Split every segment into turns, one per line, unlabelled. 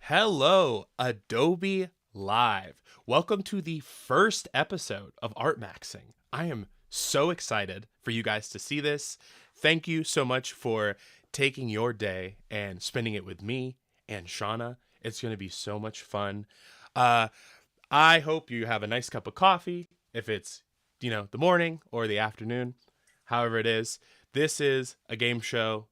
Hello, Adobe Live. Welcome to the first episode of Art Maxing. I am so excited for you guys to see this. Thank you so much for taking your day and spending it with me and Shauna. It's going to be so much fun. Uh, I hope you have a nice cup of coffee, if it's, the morning or the afternoon, however it is. This is a game show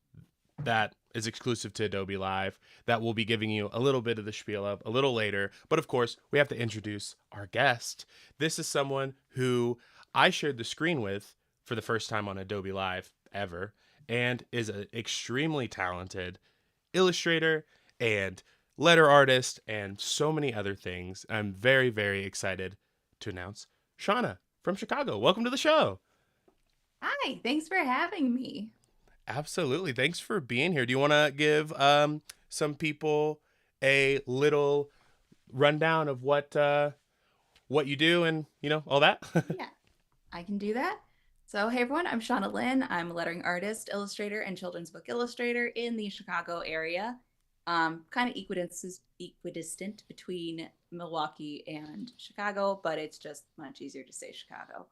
that is exclusive to Adobe Live that we'll be giving you a little bit of the spiel of a little later. But of course, we have to introduce our guest. This is someone who I shared the screen with for the first time on Adobe Live ever and is an extremely talented illustrator and letter artist and so many other things. I'm very, very excited to announce Shauna from Chicago. Welcome to the show.
Hi, thanks for having me.
Absolutely. Thanks for being here. Do you want to give some people a little rundown of what you do and all that?
Yeah, I can do that. So, hey everyone, I'm Shauna Lynn. I'm a lettering artist, illustrator, and children's book illustrator in the Chicago area. Kind of equidistant between Milwaukee and Chicago, but it's just much easier to say Chicago.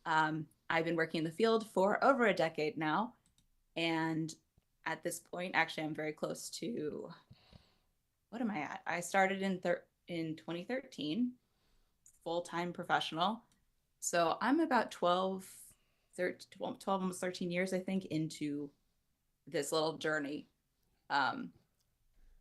I've been working in the field for over a decade now, and at this point, actually, I'm very close to what am I at? I started in 2013, full-time professional. So I'm about 12, almost 13 years, I think, into this little journey. Um,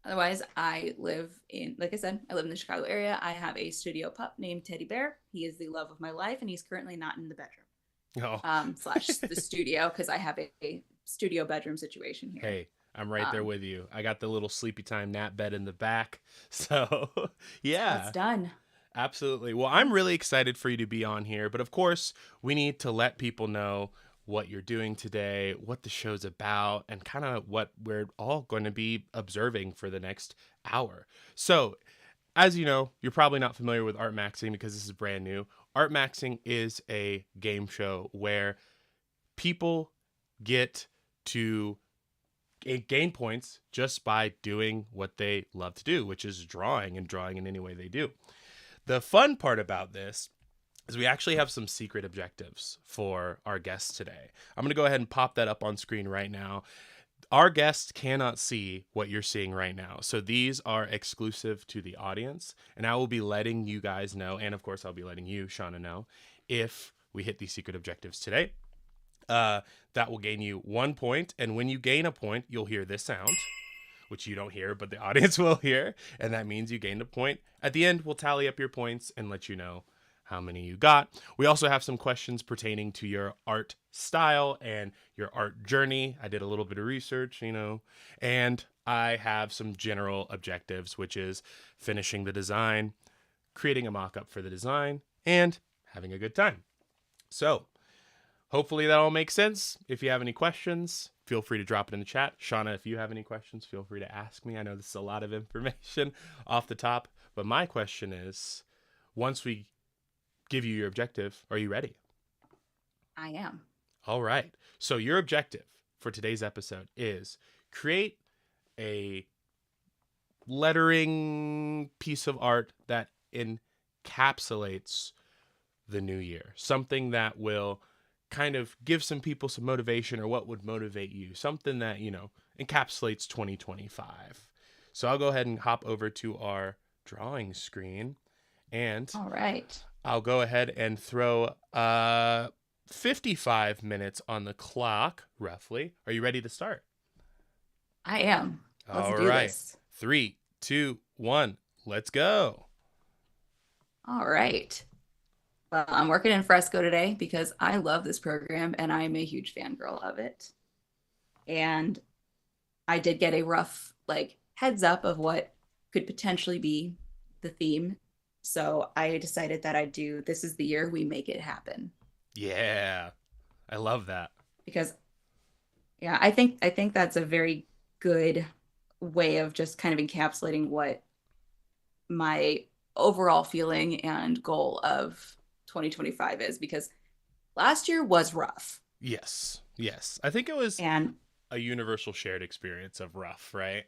Otherwise, like I said, I live in the Chicago area. I have a studio pup named Teddy Bear. He is the love of my life, and he's currently not in the bedroom,
Oh.
slash the studio, because I have a studio bedroom situation here.
Hey, I'm right there
Um,
with you. I got the little sleepy time nap bed in the back. So,
that's how it's
yeah.
done.
Absolutely. Well, I'm really excited for you to be on here, but of course, we need to let people know what you're doing today, what the show's about, and kind of what we're all going to be observing for the next hour. So, as you know, you're probably not familiar with Art Maxing because this is brand new. Art Maxing is a game show where people get to gain points just by doing what they love to do, which is drawing and drawing in any way they do. The fun part about this is we actually have some secret objectives for our guests today. I'm going to go ahead and pop that up on screen right now. Our guests cannot see what you're seeing right now. So these are exclusive to the audience. And I will be letting you guys know, and of course, I'll be letting you, Shauna, know if we hit these secret objectives today. That will gain you 1 point. And when you gain a point, you'll hear this sound, which you don't hear, but the audience will hear. And that means you gained a point. At the end, we'll tally up your points and let you know how many you got. We also have some questions pertaining to your art style and your art journey. I did a little bit of research, and I have some general objectives, which is finishing the design, creating a mock up for the design, and having a good time. So, hopefully that all makes sense. If you have any questions, feel free to drop it in the chat. Shauna, if you have any questions, feel free to ask me. I know this is a lot of information off the top, but my question is, once we give you your objective, are you ready?
I am.
All right. So your objective for today's episode is create a lettering piece of art that encapsulates the new year. Something that will kind of give some people some motivation, or what would motivate you. Something that, encapsulates 2025. So I'll go ahead and hop over to our drawing screen, and
All right.
I'll go ahead and throw 55 minutes on the clock, roughly. Are you ready to start?
I am. Let's
All
do
right.
this.
3, 2, 1, let's go.
All right. Well, I'm working in Fresco today because I love this program and I'm a huge fangirl of it. And I did get a rough heads up of what could potentially be the theme. So I decided that I'd do this is the year we make it happen.
Yeah, I love that.
Because yeah, I think that's a very good way of just kind of encapsulating what my overall feeling and goal of 2025 is, because last year was rough.
Yes, yes. I think it was
And
a universal shared experience of rough, right?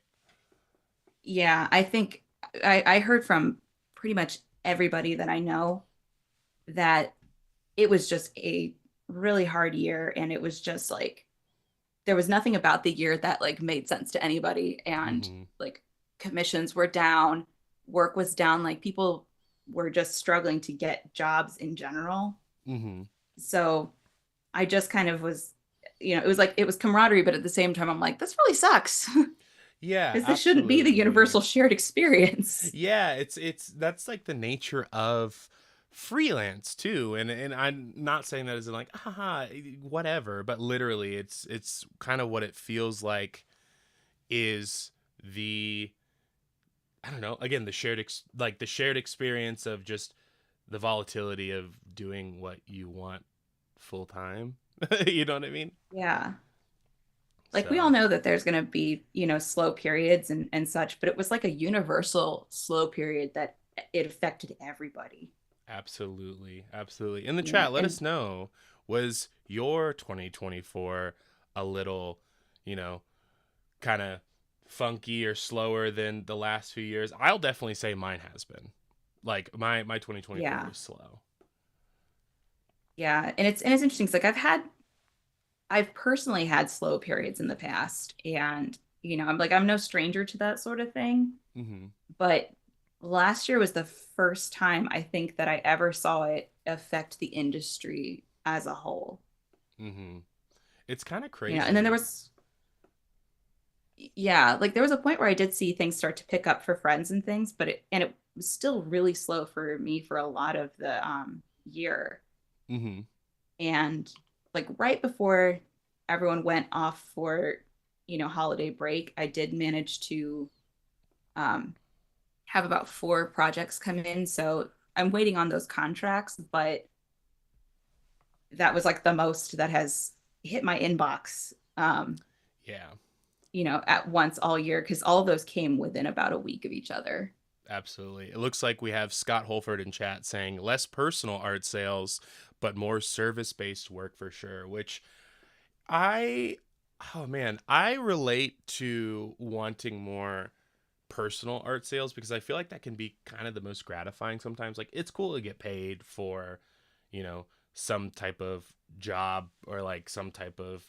yeah, I think I heard from pretty much everybody that I know that it was just a really hard year, and it was just like there was nothing about the year that like made sense to anybody, and
Mm-hmm.
like commissions were down, work was down, like people were just struggling to get jobs in general.
Mm-hmm.
So I just kind of was, it was like it was camaraderie, but at the same time I'm like, this really sucks.
Yeah,
Because this shouldn't be the
absolutely.
universal shared experience.
Yeah, it's that's like the nature of freelance too. And I'm not saying that as in like haha whatever, but literally it's kind of what it feels like is the I don't know, again, the like the shared experience of just the volatility of doing what you want full time. You know what I mean?
Yeah. Like we all
So,
know that there's going to be, slow periods and such, but it was like a universal slow period that it affected everybody.
absolutely. Absolutely. In the chat, let
And
us know, was your 2024 a little, you know, kind of funky or slower than the last few years? I'll definitely say mine has been. Like my 2024
yeah,
was slow.
yeah. And it's interesting. 'Cause like I've personally had slow periods in the past, and I'm no stranger to that sort of thing.
Mhm.
But last year was the first time I think that I ever saw it affect the industry as a whole.
Mhm. It's kind of
And then there
crazy.
was, yeah, like there was a point where I did see things start to pick up for friends and things, but it was still really slow for me for a lot of the year.
Mhm.
And like right before everyone went off for, holiday break, I did manage to um have about 4 projects come in. So I'm waiting on those contracts, but that was like the most that has hit my inbox,
Yeah.
at once all year, because all of those came within about a week of each other.
Absolutely. It looks like we have Scott Holford in chat saying less personal art sales, but more service based work for sure, which I, oh man, I relate to wanting more personal art sales because I feel like that can be kind of the most gratifying sometimes. Like it's cool to get paid for, you know, some type of job or like some type of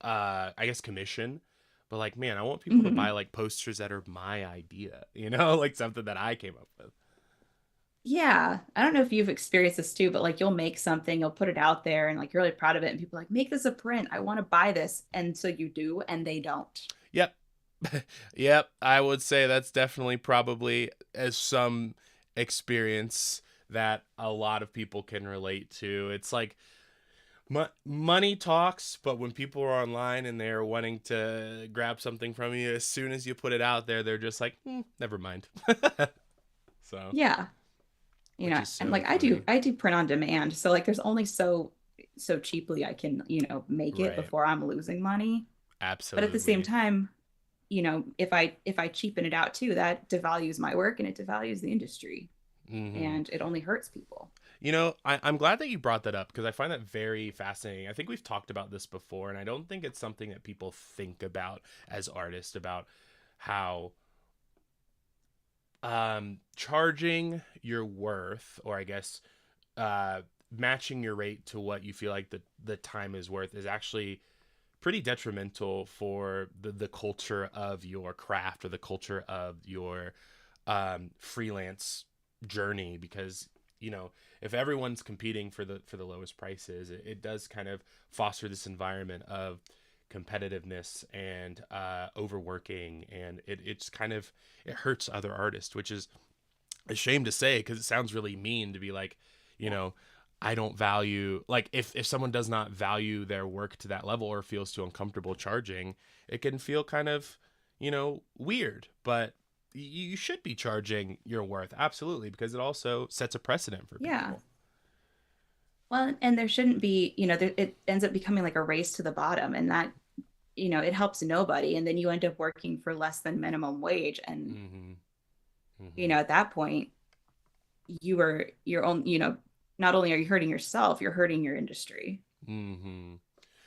I guess commission. But like, man, I want people to buy
Mhm.
like posters that are my idea, you know, like something that I came up with.
Yeah, I don't know if you've experienced this too, but like you'll make something, you'll put it out there, and like you're really proud of it, and people are like, make this a print. I want to buy this. And so you do, and they don't.
Yep. Yep, I would say that's definitely probably as some experience that a lot of people can relate to. It's like money talks, but when people are online and they're wanting to grab something from you, as soon as you put it out there, they're just like, never mind. So,
Yeah.
which is
And
so
like
funny.
I do print on demand. So like there's only so cheaply I can, make it
Right.
before I'm losing money. But at the same
Absolutely.
time, if I cheapen it out too, that devalues my work and it devalues the industry,
Hmm.
and it only hurts people.
You know, I'm glad that you brought that up because I find that very fascinating. I think we've talked about this before, and I don't think it's something that people think about as artists about how charging your worth, or I guess uh, matching your rate to what you feel like the time is worth, is actually pretty detrimental for the culture of your craft or the culture of your freelance journey because you know if everyone's competing for the lowest prices it does kind of foster this environment of competitiveness and overworking and it's kind of it hurts other artists which is a shame to say because it sounds really mean to be like you know I don't value like if someone does not value their work to that level or feels too uncomfortable charging it can feel kind of weird but you should be charging your worth absolutely because it also sets a precedent for
Yeah.
people.
Well, and there shouldn't be, it ends up becoming like a race to the bottom, and that, it helps nobody. And then you end up working for less than minimum wage. And,
Mm-hmm. Mm-hmm.
at that point, you are your own, not only are you hurting yourself, you're hurting your industry,
Mm-hmm.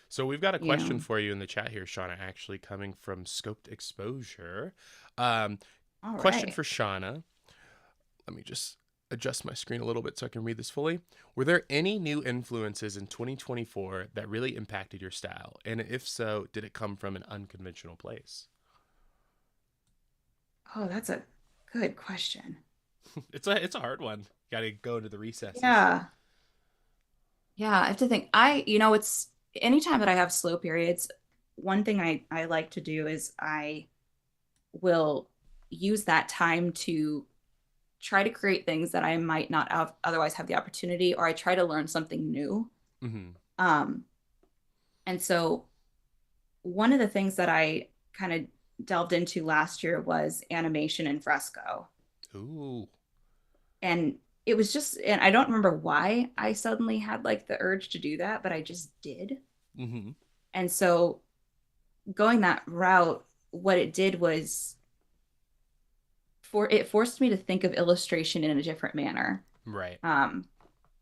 So we've got a
you
question
know.
for you in the chat here, Shauna, actually coming from Scoped Exposure. Um,
All
Question
right.
for Shauna. Let me just adjust my screen a little bit so I can read this fully. Were there any new influences in 2024 that really impacted your style? And if so, did it come from an unconventional place?
Oh, that's a good question.
It's a hard one. Got to go into the recesses.
Yeah. Yeah, I have to think. It's anytime that I have slow periods, one thing I like to do is I will use that time to try to create things that I might not have otherwise have the opportunity, or I try to learn something new.
Mm-hmm.
Um, and so one of the things that I kind of delved into last year was animation in Fresco.
Ooh.
And it was just, and I don't remember why I suddenly had like the urge to do that, but I just did.
Mm-hmm.
And so going that route, what it did was it forced me to think of illustration in a different manner.
Right.
Um,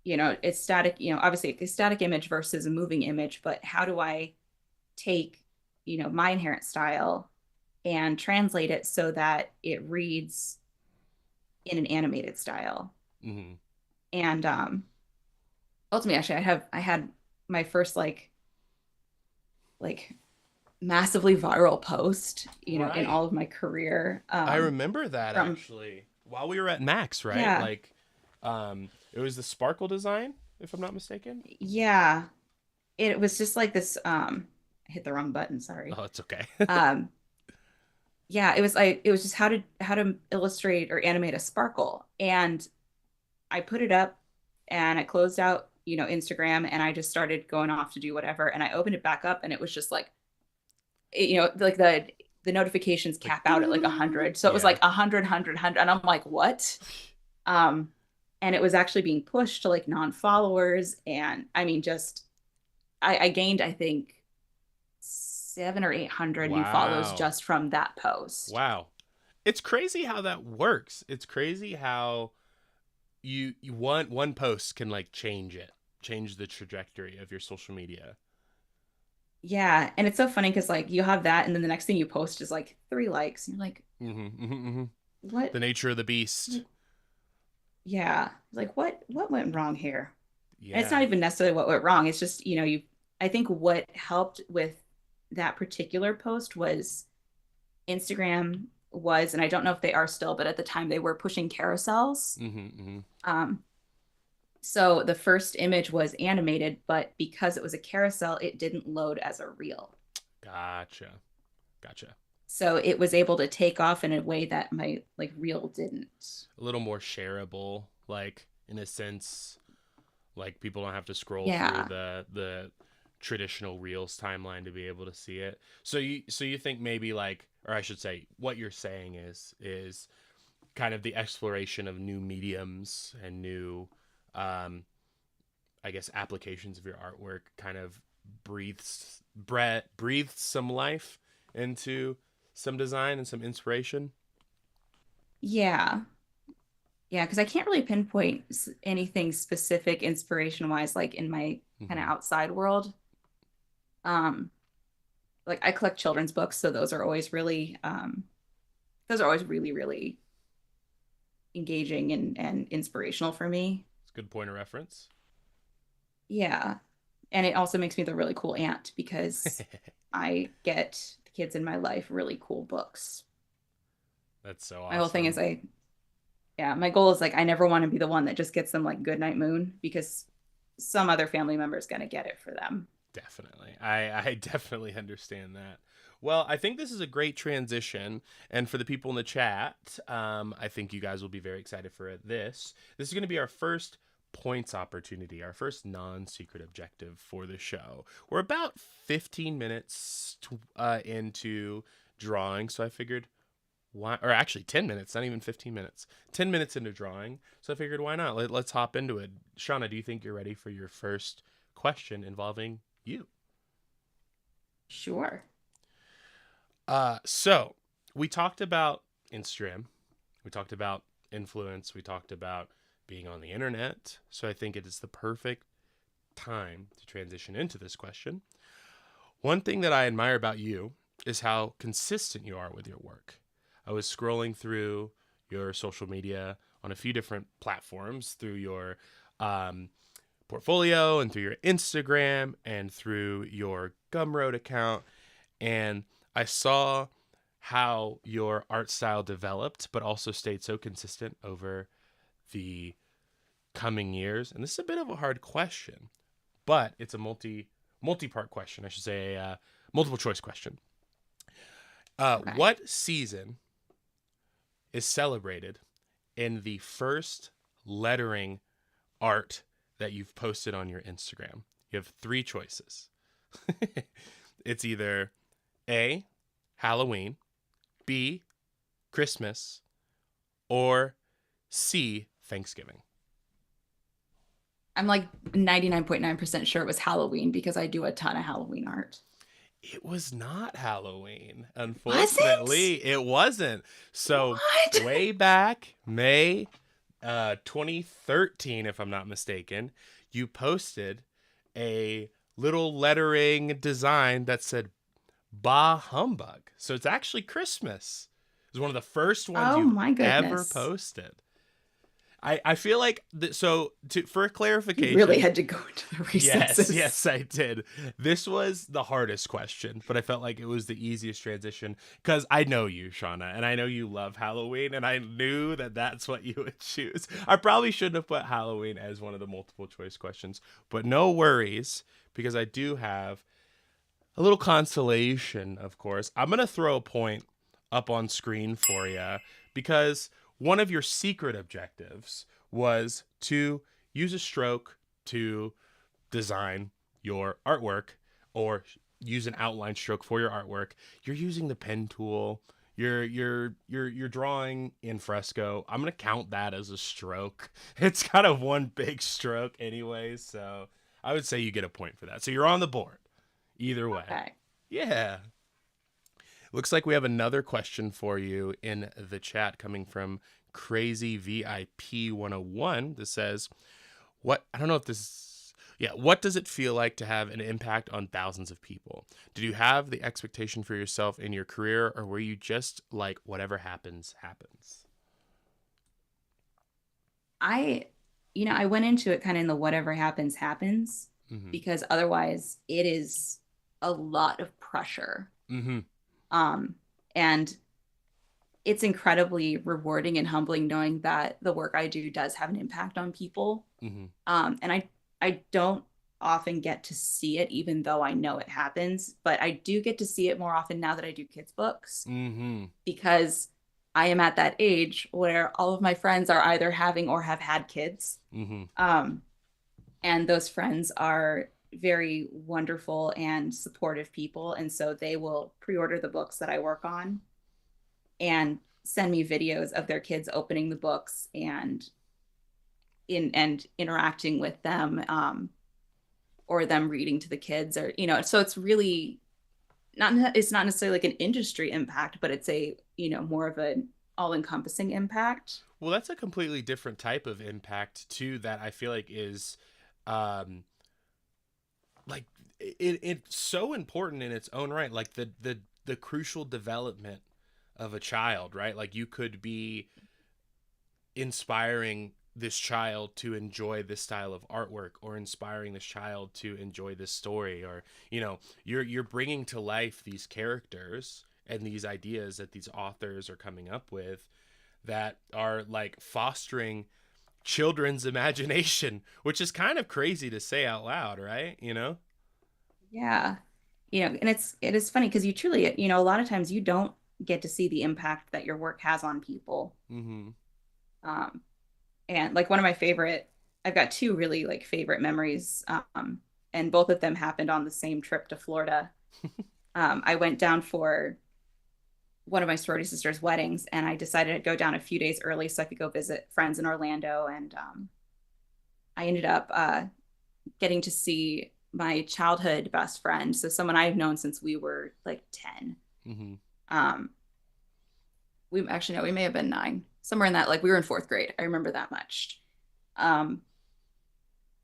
it's static, obviously a static image versus a moving image, but how do I take, my inherent style and translate it so that it reads in an animated style?
Mm-hmm.
And ultimately, actually, I had my first like massively viral post, in
Right.
all of my career.
I remember that
From
actually. While we were at Max, right?
Yeah,
Like, it was the sparkle design, if I'm not mistaken.
yeah. It was just like this. I hit the wrong button. Sorry.
Oh, it's okay.
Um, yeah, it was just how to illustrate or animate a sparkle, and I put it up, and I closed out, Instagram, and I just started going off to do whatever, and I opened it back up, and it was just like, like the notifications
Like,
cap out at like 100, so it was
yeah.
like 100, and I'm like, what? Um, and it was actually being pushed to like non-followers, and I mean, just I gained, I think, 700 or 800 new follows
Wow.
just from that post.
Wow. It's crazy how that works. It's crazy how you one post can like change the trajectory of your social media.
Yeah, and it's so funny because like you have that, and then the next thing you post is like 3 likes, and you're like,
Mm-hmm, mm-hmm, mm-hmm.
what?
The nature of the beast.
Like, yeah, like what went wrong here? And it's not
Yeah.
even necessarily what went wrong. It's just, I think what helped with that particular post was Instagram was, and I don't know if they are still, but at the time they were pushing carousels.
Mm-hmm, mm-hmm.
Um, so the first image was animated, but because it was a carousel, it didn't load as a reel.
Gotcha. Gotcha.
So it was able to take off in a way that my like reel didn't.
A little more shareable, like in a sense, like people don't have to scroll through
Yeah.
the traditional Reels timeline to be able to see it. So you think maybe like, or I should say, what you're saying is kind of the exploration of new mediums and new, um, I guess, applications of your artwork kind of breathed some life into some design and some inspiration.
Yeah. Yeah, because I can't really pinpoint anything specific inspiration wise, like in my kind of
Mm-hmm.
outside world. Um, like I collect children's books, so those are always really, really engaging and inspirational for me.
It's a good point of reference.
Yeah. And it also makes me the really cool aunt because I get the kids in my life really cool books.
That's so
My whole thing
awesome.
is yeah, my goal is like I never want to be the one that just gets them like Goodnight Moon because some other family member is going to get it for them.
Definitely. I definitely understand that. Well, I think this is a great transition. And for the people in the chat, I think you guys will be very excited for this. This is going to be our first points opportunity, our first non secret objective for the show. We're about 15 minutes into drawing. So I figured, why, or actually 10 minutes, not even 15 minutes, 10 minutes into drawing. So I figured, why not? Let's hop into it. Shauna, do you think you're ready for your first question involving you?
Sure.
So we talked about Instagram, we talked about influence, we talked about being on the internet. So I think it is the perfect time to transition into this question. One thing that I admire about you is how consistent you are with your work. I was scrolling through your social media on a few different platforms through your um, portfolio and through your Instagram and through your Gumroad account. And I saw how your art style developed, but also stayed so consistent over the coming years. And this is a bit of a hard question, but it's a multi-part question. I should say a multiple choice question.
Okay.
What season is celebrated in the first lettering art that you've posted on your Instagram? You have three choices. It's either A, Halloween, B, Christmas, or C, Thanksgiving.
I'm like 99.9% sure it was Halloween because I do a ton of Halloween art.
It was not Halloween.
Was it?
Unfortunately, it wasn't. So,
What?
way back, May 2013, if I'm not mistaken, you posted a little lettering design that said Bah Humbug. So, it's actually Christmas. It was one of the first ones
Oh
you've
my
ever
goodness.
posted. I feel like for a
You really
clarification.
had to go into the
Yes,
recesses.
yes, I did. This was the hardest question, but I felt like it was the easiest transition because I know you, Shauna, and I know you love Halloween, and I knew that that's what you would choose. I probably shouldn't have put Halloween as one of the multiple choice questions, but no worries because I do have a little consolation, of course. I'm going to throw a point up on screen for you because one of your secret objectives was to use a stroke to design your artwork or use an outline stroke for your artwork. You're using the pen tool. You're drawing in fresco. I'm gonna count that as a stroke. It's kind of one big stroke anyway, so I would say you get a point for that. So you're on the board either way.
Okay.
Yeah. Looks like we have another question for you in the chat coming from Crazy VIP 101. This says, what I don't know if this yeah, what does it feel like to have an impact on thousands of people? Did you have the expectation for yourself in your career, or were you just like whatever happens happens?
I, I went into it kind of in the whatever happens, happens
Mm-hmm.
because otherwise it is a lot of pressure.
Mm-hmm.
Um, and it's incredibly rewarding and humbling knowing that the work I do does have an impact on people.
Mm-hmm.
And I don't often get to see it, even though I know it happens, but I do get to see it more often now that I do kids' books
Mm-hmm.
because I am at that age where all of my friends are either having or have had kids.
Mm-hmm.
Um, and those friends are very wonderful and supportive people. And so they will pre order the books that I work on and send me videos of their kids opening the books and interacting with them, or them reading to the kids, or so it's really not necessarily like an industry impact, but it's a more of an all-encompassing impact.
Well, that's a completely different type of impact too that I feel like is um like it's so important in its own right, like the crucial development of a child, right? Like you could be inspiring this child to enjoy this style of artwork or inspiring this child to enjoy this story, or you're bringing to life these characters and these ideas that these authors are coming up with that are like fostering children's imagination, which is kind of crazy to say out loud, right?
Yeah. And it is funny because you truly, a lot of times you don't get to see the impact that your work has on people.
Mm-hmm.
um and like one of my favorite I've got two really like favorite memories, and both of them happened on the same trip to Florida. I went down for one of my sorority sisters' weddings, and I decided to go down a few days early so I could go visit friends in Orlando. And I ended up getting to see my childhood best friend, so someone I've known since we were like 10.
Mm-hmm.
Um, we actually, no, we may have been 9, somewhere in that, like we were in fourth grade. I remember that much. Um,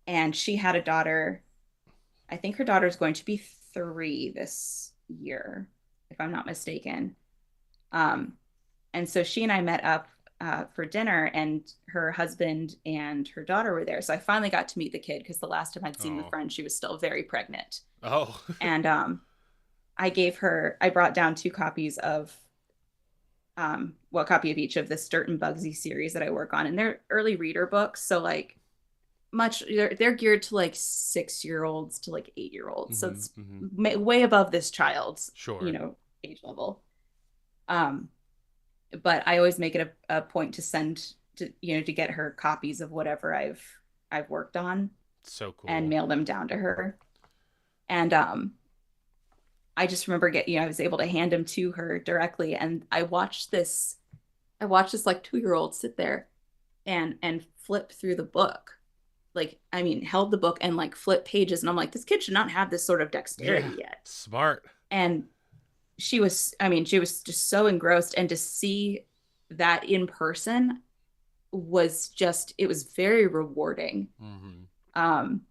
and she had a daughter. I think her daughter's going to be 3 this year, if I'm not mistaken. Um, And so she and I met up for dinner, and her husband and her daughter were there. So I finally got to meet the kid because the last time I'd seen the
Oh.
friend, she was still very pregnant.
Oh.
And I brought down two copies of, well, a copy of each of the Sturt and Bugsy series that I work on. And they're early reader books. So, like, they're geared to like 6 year olds to like 8 year olds. So
Mhm.
it's
Mhm.
way above this child's,
Sure.
age level. Um, but I always make it a point to send to get her copies of whatever I've worked on
So
and
cool.
mail them down to her. And I just remember I was able to hand them to her directly, and I watched this like 2 year old sit there and flip through the book. Like, I mean, held the book and like flip pages, and I'm like, this kid should not have this sort of
Yeah.
dexterity yet.
Smart.
And she was just so engrossed, and to see that in person was just, it was very rewarding.
Mhm.
Um,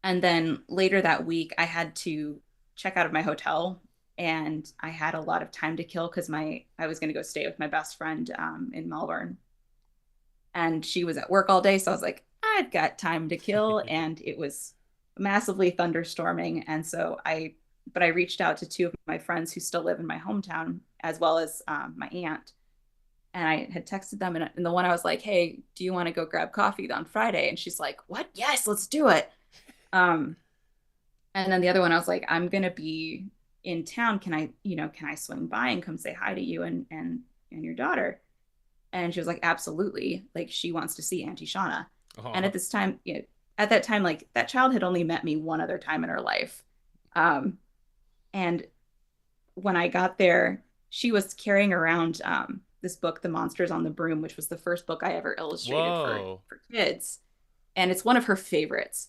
and then later that week, I had to check out of my hotel, and I had a lot of time to kill because my I was going to go stay with my best friend in Melbourne, and she was at work all day. So I was like, I've got time to kill, and it was massively thunderstorming, and but I reached out to two of my friends who still live in my hometown, as well as my aunt, and I had texted them, and the one I was like, "Hey, do you want to go grab coffee on Friday?" And she's like, "What? Yes, let's do it." Um, and then the other one, I was like, "I'm gonna be in town. Can I swing by and come say hi to you and your daughter?" And she was like, "Absolutely!" Like, she wants to see Auntie Shauna. And
Oh.
at this time, at that time, like, that child had only met me one other time in her life. Um, and when I got there, she was carrying around this book, The Monsters on the Broom, which was the first book I ever illustrated
Whoa.
for kids. And it's one of her favorites.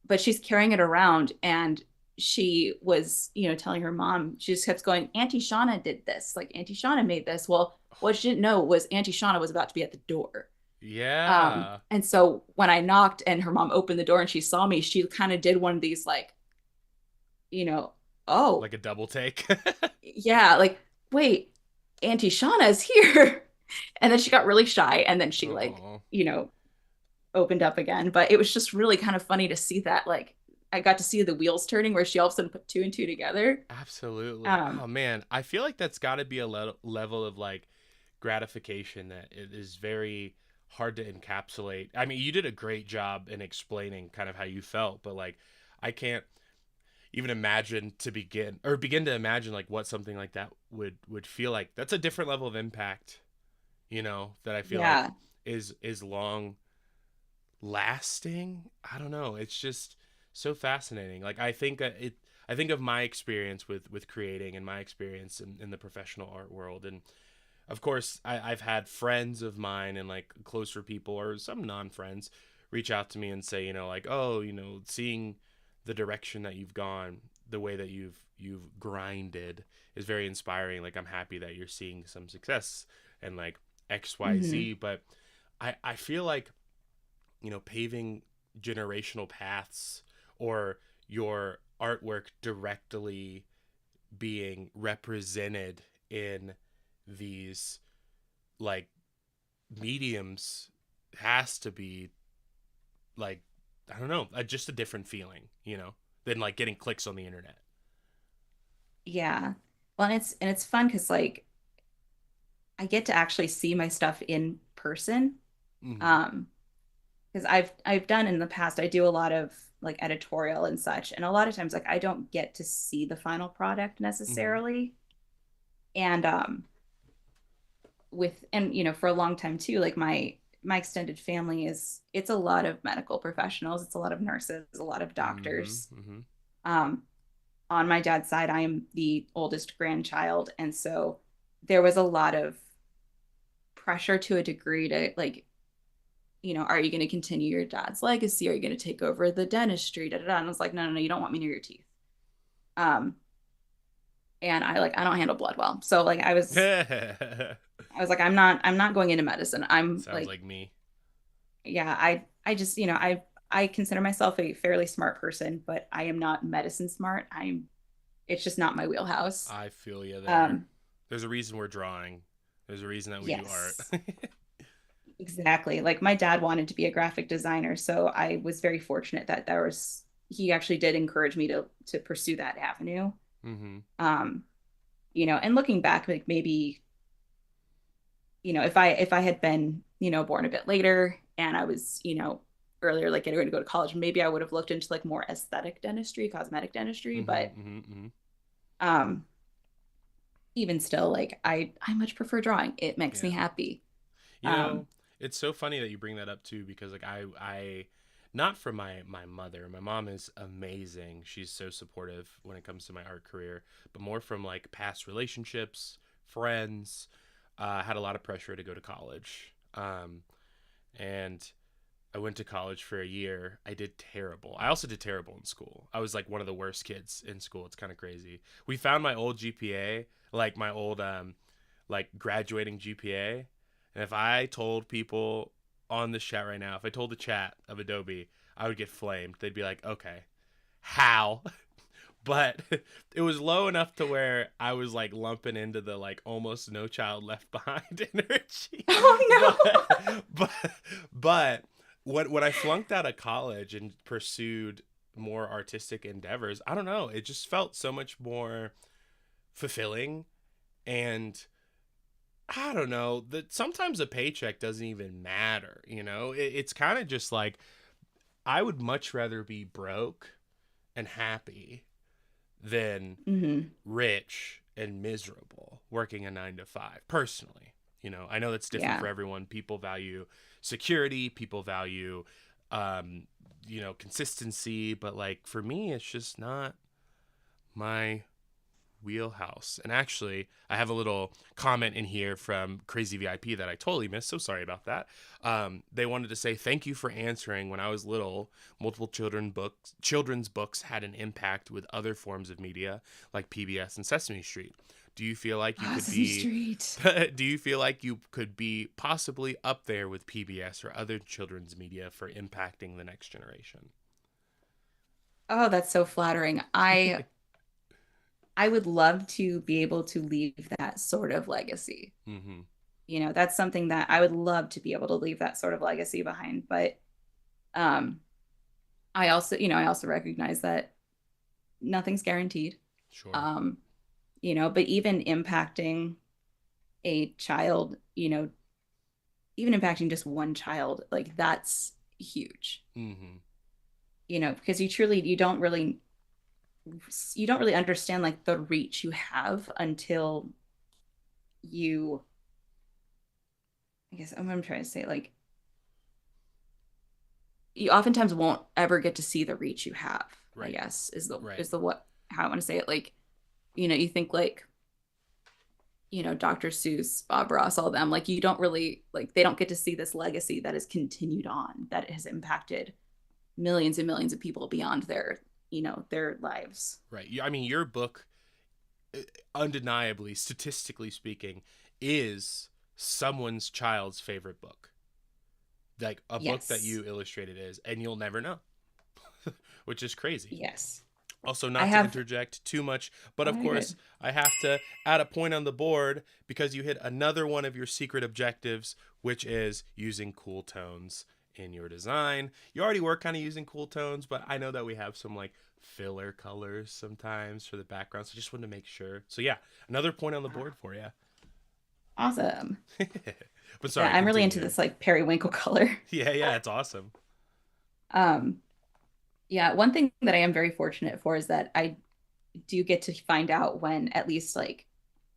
But she's carrying it around, and she was, telling her mom, she just kept going, Auntie Shauna did this. Like, Auntie Shauna made this. Well, what she didn't know was Auntie Shauna was about to be at the door.
Yeah.
And so when I knocked and her mom opened the door and she saw me, she kind of did one of these, like, you know, oh,
Like a double take.
yeah, like, wait, Auntie Shauna is here. And then she got really shy, and then she, like,
Oh.
opened up again. But it was just really kind of funny to see that, like, I got to see the wheels turning where she all of a sudden put two and two together.
Absolutely.
Um,
Oh man, I feel like that's got to be a level of like gratification that it is very hard to encapsulate. I mean, you did a great job in explaining kind of how you felt, but like I can't even imagine to begin to imagine like what something like that would feel like. That's a different level of impact, that I feel like
yeah,
is long lasting. I don't know. It's just so fascinating. Like I think of my experience with creating and my experience in the professional art world, and of course I've had friends of mine and like closer people or some non-friends reach out to me and say, like, oh, seeing the direction that you've gone, the way that you've grinded is very inspiring. Like, I'm happy that you're seeing some success and like
hmm,
XYZ. But I feel like, paving generational paths or your artwork directly being represented in these like mediums has to be like, I don't know, just a different feeling, than like getting clicks on the internet.
yeah. Well, and it's fun because, like, I get to actually see my stuff in person.
Mm-hmm.
Um, because I've done in the past, I do a lot of like editorial and such, and a lot of times, like, I don't get to see the final product
Mm-hmm.
necessarily. And for a long time too, like, my extended family it's a lot of medical professionals, it's a lot of nurses, a lot of
Mm-hmm.
doctors.
Mm-hmm.
um on my dad's side, I am the oldest grandchild, and so there was a lot of pressure to a degree to, like, are you going to continue your dad's legacy? Are you going to take over the dentistry? Da, da, da. And I was like, no, no, no, you don't want me near your teeth. Um, and I don't handle blood well. So, like, I was like, I'm not going into medicine. I'm
Sounds
like,
like me.
yeah, I just, I consider myself a fairly smart person, but I am not medicine smart. It's just not my wheelhouse.
I feel you there.
Um,
There's a reason we're drawing. There's a reason that we do art.
Yes, exactly. Like my dad wanted to be a graphic designer, so I was very fortunate that he actually did encourage me to pursue that avenue.
Mm-hmm.
Um, and looking back, like maybe, if I had been, born a bit later and I was, earlier, like getting ready to go to college, maybe I would have looked into like more aesthetic dentistry, cosmetic dentistry.
Mm-hmm.
But
Mm-hmm. Mm-hmm.
um, even still, like I much prefer drawing. It makes me
Yeah.
happy.
You
Um,
know, it's so funny that you bring that up too, because like I not from my mother. My mom is amazing. She's so supportive when it comes to my art career, but more from like past relationships, friends. Had a lot of pressure to go to college. And I went to college for a year. I did terrible. I also did terrible in school. I was like one of the worst kids in school. It's kind of crazy. We found my old GPA, like my old like graduating GPA. And if I told people on this chat right now, if I told the chat of Adobe, I would get flamed. They'd be like, "Okay, how?" But it was low enough to where I was like lumping into the like almost no child left behind energy.
oh
But but but when I flunked out of college and pursued more artistic endeavors, I don't know, it just felt so much more fulfilling. And I don't know that sometimes a paycheck doesn't even matter, it's kind of just like I would much rather be broke and happy than
no.
rich and miserable working a 9 to 5 personally. I know that's different
Yeah.
for everyone. People value security, people value um consistency, but like for me it's just not my wheelhouse. And actually, I have a little comment in here from Crazy VIP that I totally missed. So sorry about that. They wanted to say thank you for answering. When I was little, multiple children's books had an impact with other forms of media like PBS and Sesame Street. Do you feel like you
Oh,
could
Sesame
be
Street.
do you feel like you could be possibly up there with PBS or other children's media for impacting the next generation?
Oh, that's so flattering. I would love to be able to leave that sort of legacy.
Mm-hmm.
That's something that I would love to be able to leave that sort of legacy behind. But um, I also recognize that nothing's guaranteed.
Sure.
Um, but even impacting a child, even impacting just one child, like that's huge.
Mm-hmm.
Because you don't really understand like the reach you have until you I guess I'm trying to say, like, you oftentimes won't ever get to see the reach you have, I
Right.
guess is the
Right.
is the what how I want to say it. Like, you think like, Dr. Seuss, Bob Ross, all them, like you don't really like they don't get to see this legacy that has continued on, that has impacted millions and millions of people beyond their lives.
Right. I mean, your book, undeniably, statistically speaking, is someone's child's favorite book. Like a book that
Yes.
you illustrated is, and you'll never know, which is crazy.
Yes.
Also,
I
not to
have
interject too much, but
Oh,
of
you're
course,
good.
I have to add a point on the board because you hit another one of your secret objectives, which is using cool tones in your design. You already were kind of using cool tones, but I know that we have some like filler colors sometimes for the background, so I just wanted to make sure. So, yeah, another point on the board for you.
Awesome.
But
Yeah,
sorry,
I'm really into
continue.
this like periwinkle color.
Yeah, yeah, it's awesome.
Um, yeah, one thing that I am very fortunate for is that I do get to find out when at least like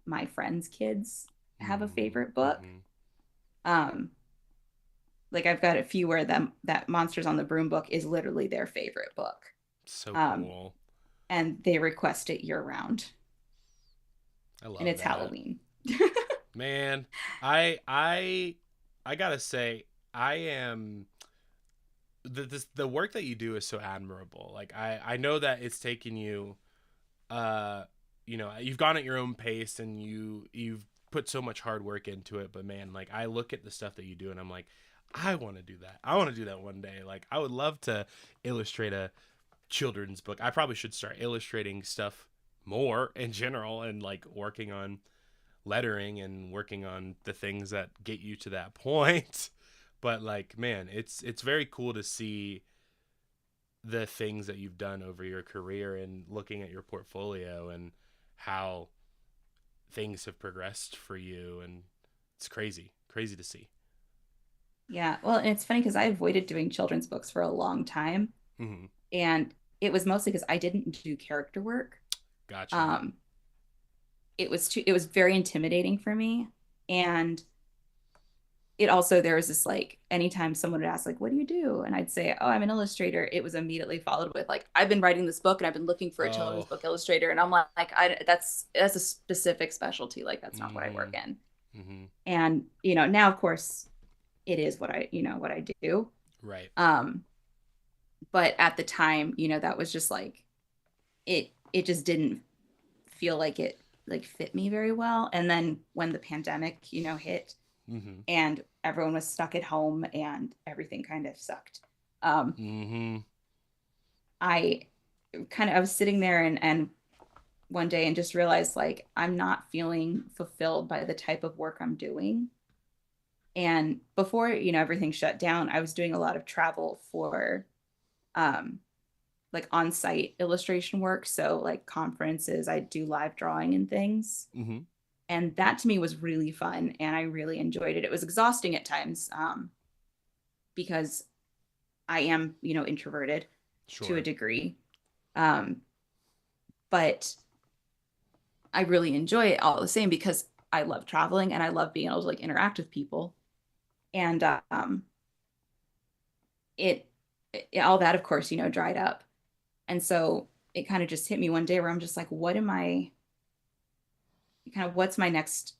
my friends' kids have a
Mm-hmm.
favorite book.
Mm-hmm.
Um, like I've got a few where that Monsters on the Broom book is literally their favorite book.
So
Um,
cool.
and they request it year round,
I
and
love
it's
that.
Halloween.
Man, I gotta say, I am the work that you do is so admirable. Like I know that it's taken you, uh, you've gone at your own pace and you've put so much hard work into it. But man, like I look at the stuff that you do and I'm like, I want to do that. I want to do that one day. Like I would love to illustrate a children's book. I probably should start illustrating stuff more in general and like working on lettering and working on the things that get you to that point. But like, man, it's very cool to see the things that you've done over your career and looking at your portfolio and how things have progressed for you, and it's crazy to see.
Yeah. Well, and it's funny because I avoided doing children's books for a long time.
Mm-hmm.
And it was mostly because I didn't do character work.
Gotcha.
Um, it was very intimidating for me. And it also, there was this like, anytime someone would ask, like, what do you do? And I'd say, oh, I'm an illustrator. It was immediately followed with like, I've been writing this book and I've been looking for a children's
Oh.
book illustrator. And I'm like, that's a specific specialty. Like, that's not what I
Mm-hmm.
work in.
Mm-hmm.
And, now of course it is what I do.
Right.
Um, but at the time, that was just like, it just didn't feel like it like fit me very well. And then when the pandemic, hit
Mm-hmm.
and everyone was stuck at home and everything kind of sucked. Um,
Mm-hmm.
I I was sitting there and one day and just realized like I'm not feeling fulfilled by the type of work I'm doing. And before, everything shut down, I was doing a lot of travel for um like on-site illustration work. So like conferences, I do live drawing and things.
Mm-hmm.
And that to me was really fun and I really enjoyed it. It was exhausting at times because I am, introverted to a
Sure.
degree. Um, but I really enjoy it all the same because I love traveling and I love being able to like interact with people. And it, all that, of course, dried up. And so it kind of just hit me one day where I'm just like, what am I kind of what's my next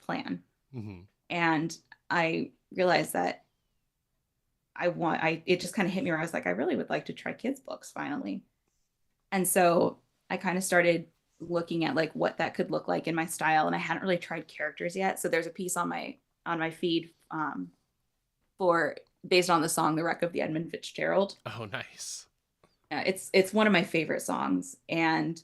plan?
Mm-hmm.
And I realized that it just kind of hit me where I was like, I really would like to try kids books finally. And so I kind of started looking at like what that could look like in my style. And I hadn't really tried characters yet. So there's a piece on my feed for based on the song "The Wreck of the Edmund Fitzgerald."
Oh, nice.
It's one of my favorite songs, and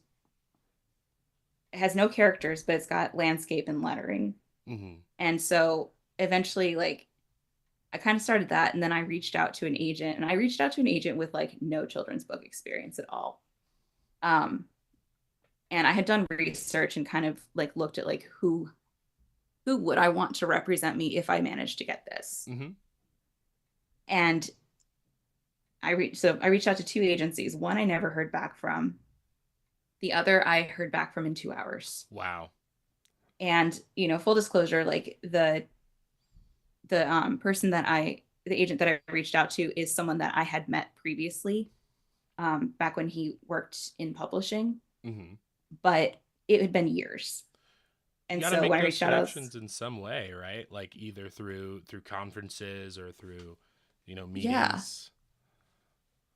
it has no characters, but it's got landscape and lettering.
Mm-hmm.
And so eventually, like I kind of started that, and then I reached out to an agent, and I reached out to an agent with like no children's book experience at all. Um, and I had done research and kind of like looked at like who would I want to represent me if I managed to get this.
Mm-hmm.
And I reached out to two agencies. One I never heard back from. The other I heard back from in 2 hours.
Wow.
And full disclosure, like person the agent that I reached out to is someone that I had met previously, back when he worked in publishing,
Mm-hmm.
but it had been years.
You
And
got to
so
make
when I
those
reached out, I was,
connections in some way, right? Like either through conferences or through,
yeah,
meetings.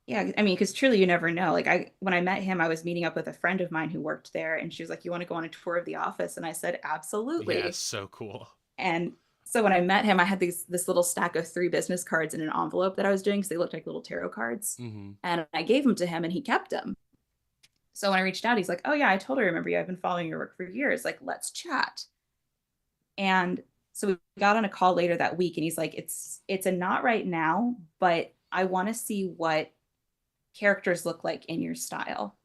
yeah. I mean, because truly, you never know. Like when I met him, I was meeting up with a friend of mine who worked there, and she was like, "You want to go on a tour of the office?" And I said,
Yeah,
"Absolutely."
so cool.
And so when I met him, I had this little stack of three business cards in an envelope that I was doing because they looked like little tarot cards,
Mm-hmm.
and I gave them to him, and he kept them. So when I reached out, he's like, "Oh yeah, I totally remember you. I've been following your work for years. Like, let's chat." And so we got on a call later that week, and he's like, "It's a not right now, but I want to see what characters look like in your style,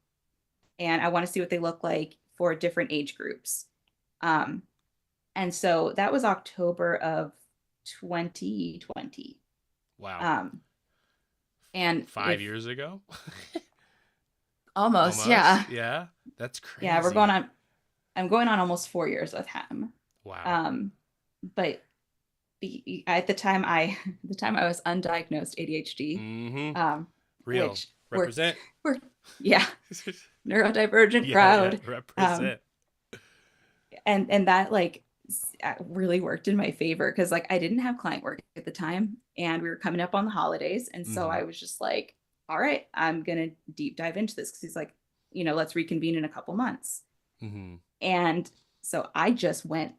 and I want to see what they look like for different age groups." Um, and so that was October of 2020.
Wow.
Um, and
Five years ago?
almost,
Almost?
yeah,
Yeah. That's
yeah, we're going
crazy.
on. I'm going on almost 4 years with him.
Wow.
Um, but at the time at the time I was undiagnosed ADHD,
Mm-hmm. Real.
which we're
Represent.
we're yeah, neurodivergent
Yeah, yeah.
crowd. Um,
Represent.
and that like really worked in my favor because like I didn't have client work at the time and we were coming up on the holidays, and so
Mm-hmm.
I was just like, all right, I'm gonna deep dive into this because he's like, let's reconvene in a couple months.
Mm-hmm.
And so I just went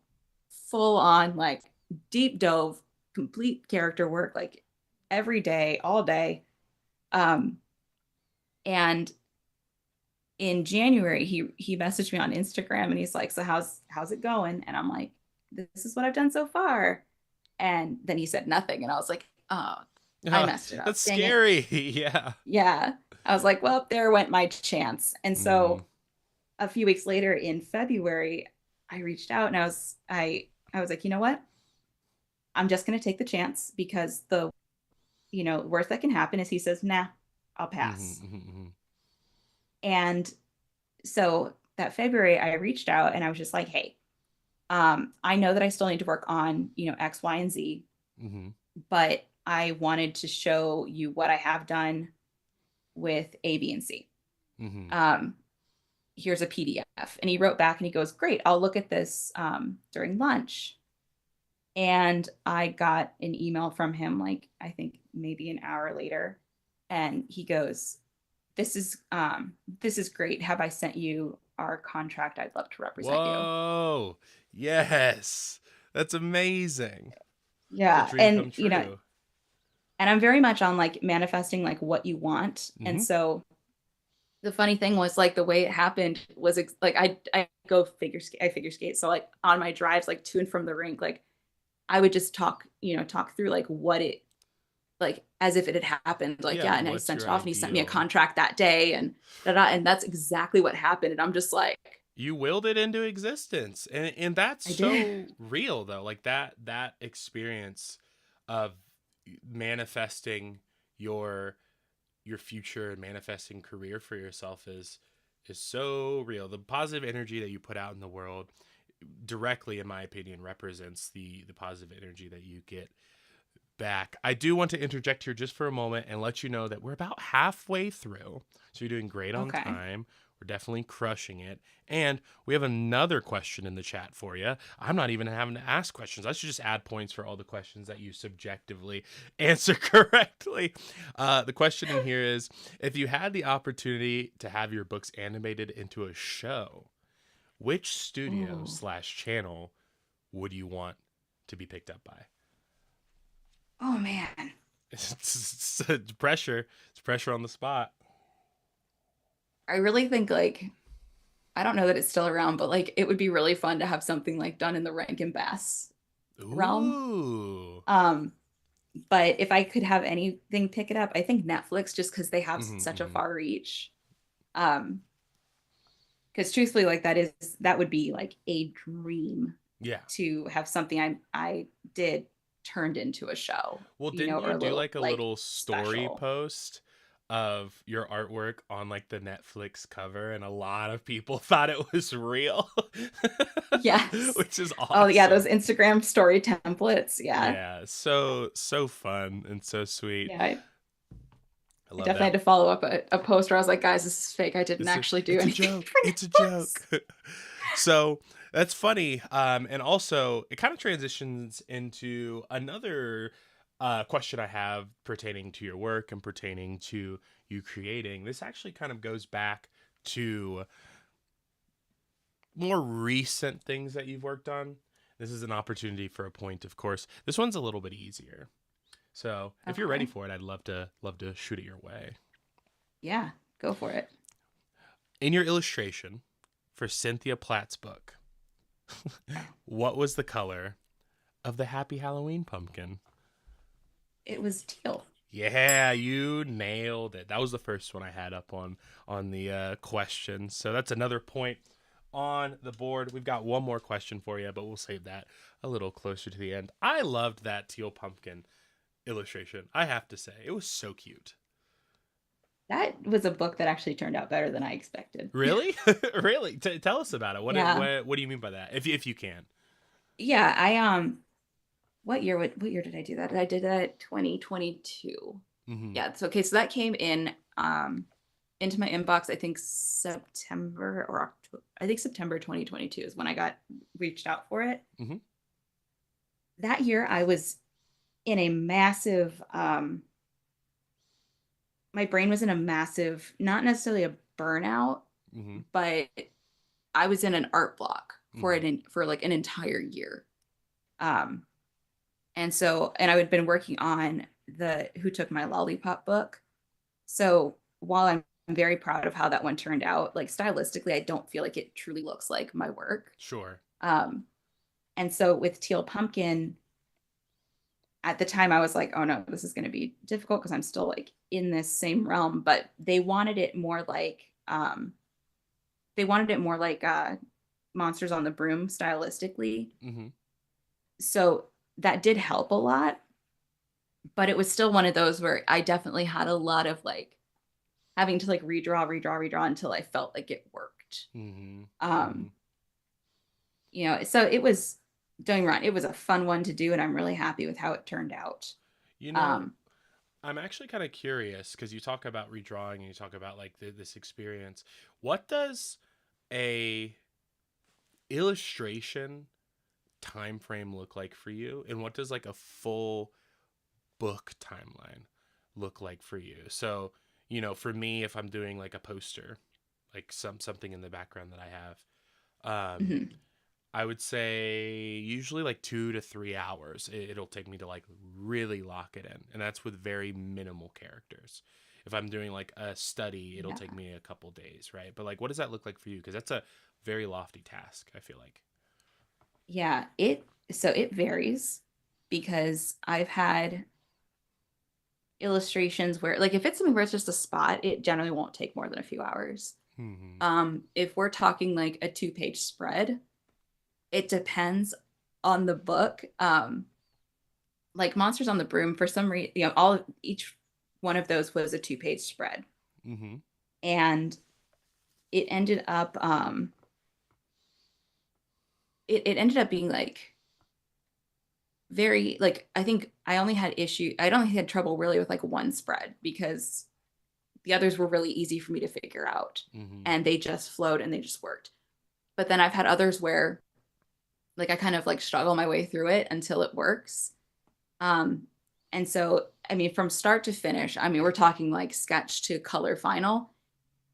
full on like deep dove, complete character work, like every day, all day. Um, and in January, he messaged me on Instagram and he's like, "So how's it going?" And I'm like, "This is what I've done so far." And then he said nothing, and I was like, "Oh, I messed it up.
That's
Dang it."
scary. Yeah.
Yeah. I was like, "Well, there went my chance." And
Mm-hmm.
so a few weeks later in February, I reached out and I was like, "You know what? I'm just going to take the chance because the, worst that can happen is he says, 'Nah, I'll pass.'"
Mm-hmm. Mm-hmm.
And so that February I reached out and I was just like, "Hey, I know that I still need to work on, X, Y, and Z,
Mm-hmm.
but I wanted to show you what I have done with A, B, and C.
Mm-hmm.
Um, Here's a PDF." And he wrote back and he goes, "Great, I'll look at this during lunch." And I got an email from him, like, I think maybe an hour later. And he goes, this is great. Have I sent you our contract? I'd love to represent you."
Whoa. Yes. That's amazing. It's a
Yeah.
dream
And,
come true.
and I'm very much on like manifesting like what you want. And
Mm-hmm.
so the funny thing was like the way it happened was like I go figure skate, I figure skate. So like on my drives, like to and from the rink, like I would just talk through like what it, like as if it had happened. Like,
Yeah.
yeah, and I
What's
sent
your
it off and he sent me a
ideal?
contract that day and and that's exactly what happened. And I'm just like,
You willed it into existence, and that's
I did.
so real though. Like that experience of manifesting your your future and manifesting career for yourself is so real. The positive energy that you put out in the world directly, in my opinion, represents the positive energy that you get back. I do want to interject here just for a moment and let you know that we're about halfway through. So you're doing great on
Okay.
time. We're definitely crushing it. And we have another question in the chat for you. I'm not even having to ask questions. I should just add points for all the questions that you subjectively answer correctly. The question in here is, if you had the opportunity to have your books animated into a show, which studio
Oh,
slash channel would you want to be picked up by?
oh man.
It's pressure. It's pressure on the spot.
I really think like I don't know that it's still around, but like it would be really fun to have something like done in the Rankin Bass realm.
Ooh.
Um, but if I could have anything pick it up, I think Netflix, just because they have
Hmm.
such a
Hmm.
far reach. Um, because truthfully, like that would be like a dream
Yeah.
to have something I did turned into a show,
Well, didn't
or
you
a
do
little
like a
like
little story
special.
post of your artwork on like the Netflix cover, and a lot of people thought it was real,
Yes.
which is
Oh yeah, those
awesome.
Instagram story templates. Yeah.
Yeah, so fun and so sweet.
Yeah.
I
I
love
definitely
that.
had to follow up a post where I was like, "Guys, this is fake. I didn't
It's a
actually do
it's a
anything
joke.
for
It's a
Netflix."
joke. So that's funny. And also it kind of transitions into another question I have pertaining to your work and pertaining to you creating. This actually kind of goes back to more recent things that you've worked on. This is an opportunity for a point, of course. This one's a little bit easier. So if you're ready
Okay.
for it, I'd love to shoot it your way.
Yeah, go for it.
In your illustration for Cynthia Platt's book,
Okay.
what was the color of the Happy Halloween pumpkin?
It was teal.
Yeah, you nailed it. That was the first one I had up on the question. So that's another point on the board. We've got one more question for you, but we'll save that a little closer to the end. I loved that teal pumpkin illustration. I have to say, it was so cute.
That was a book that actually turned out better than I expected.
Really, really. Tell us about it.
Yeah.
What do you mean by that? If you can.
Yeah, what year did I do that? I did that 2022.
Mm-hmm.
Yeah, so okay, so that came in into my inbox, I think September or October. I think September 2022 is when I got reached out for it.
Mm-hmm.
That year I was in a massive my brain was in a massive, not necessarily a burnout,
Mm-hmm.
but I was in an art block for
Mm-hmm.
for like an entire year. Um and I had been working on the Who Took My Lollipop book. So while I'm very proud of how that one turned out. Like stylistically, I don't feel like it truly looks like my work.
Sure.
Um, and so with Teal Pumpkin, at the time I was like, oh no, this is going to be difficult because I'm still like in this same realm, but they wanted it more like Monsters on the Broom stylistically.
Mm-hmm.
So that did help a lot, but it was still one of those where I definitely had a lot of like having to like redraw until I felt like it worked.
Mm-hmm. Mm-hmm.
Um, so it was doing run. It was a fun one to do, and I'm really happy with how it turned out.
You know,
Um,
I'm actually kind of curious because you talk about redrawing and you talk about like this experience. What does a illustration time frame look like for you, and what does like a full book timeline look like for you? So, for me, if I'm doing like a poster, like something in the background that I have,
mhm.
I would say usually like 2 to 3 hours. It'll take me to like really lock it in, and that's with very minimal characters. If I'm doing like a study, it'll
Yeah,
take me a couple days, right? But like, what does that look like for you? Because that's a very lofty task, I feel like.
yeah. It varies because I've had illustrations where like if it's something where it's just a spot, it generally won't take more than a few hours.
Hmm.
If we're talking like a 2-page spread, it depends on the book. Like Monsters on the Broom, for some reason, each one of those was a 2-page spread,
Hmm.
and it ended up it ended up being like very like I think I only had trouble really with like one spread because the others were really easy for me to figure out
Hmm.
and they just flowed and they just worked. But then I've had others where like I kind of like struggle my way through it until it works. Um, and so, I mean, from start to finish, I mean, we're talking like sketch to color final.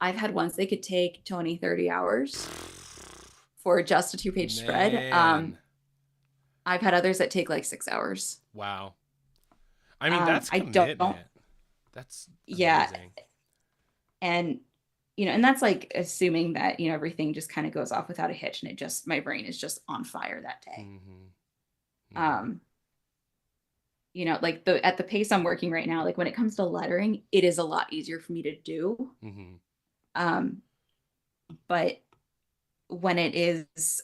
I've had ones they could take 20, 30 hours for just a 2-page spread.
Man,
I've had others that take like 6 hours.
wow. I mean, that's
I don't,
commitment. That's
yeah.
amazing.
And, and that's like assuming that, everything just kind of goes off without a hitch and my brain is just on fire that day.
Hmm. Hmm.
Um, like at the pace I'm working right now, like when it comes to lettering, it is a lot easier for me to do.
Hmm.
Um, but when it is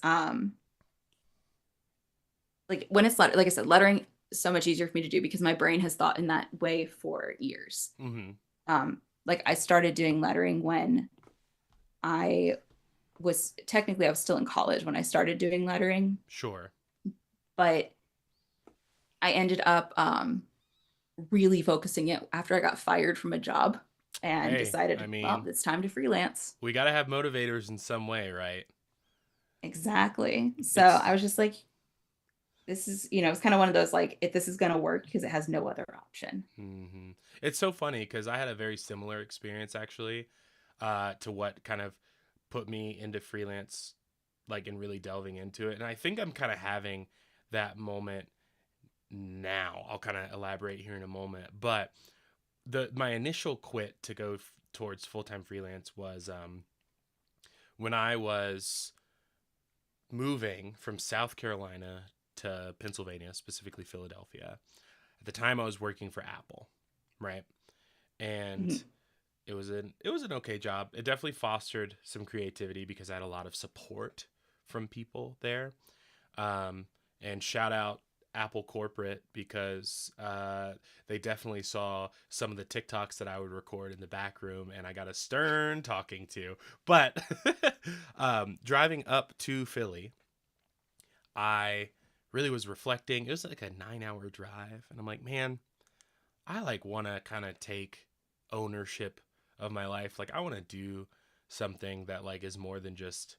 like when it's like I said, lettering is so much easier for me to do because my brain has thought in that way for years.
Hmm.
Like I started doing lettering when I I was still in college when I started doing lettering,
Sure.
but I ended up really focusing it after I got fired from a job and
Hey, I
decided, well,
mean,
it's time to freelance.
we got to have motivators in some way, right?
Exactly. So I
It's
was just like, this is, it's kind of one of those like, if this is going to work because it has no other option.
hmm it's so funny because I had a very similar experience actually, to what kind of put me into freelance, like and really delving into it. And I think I'm kind of having that moment now. I'll kind of elaborate here in a moment, but the my initial quit to go towards full time freelance was when I was moving from South Carolina to Pennsylvania, specifically Philadelphia. At the time, I was working for Apple, right? And
Mhm.
it was an okay job. It definitely fostered some creativity because I had a lot of support from people there. Um, and shout out Apple corporate because they definitely saw some of the TikToks that I would record in the back room, and I got a stern talking to. But driving up to Philly, I really was reflecting. It was like a 9 hour drive, and I'm like, man, I like want to kind of take ownership of my life. Like I want to do something that like is more than just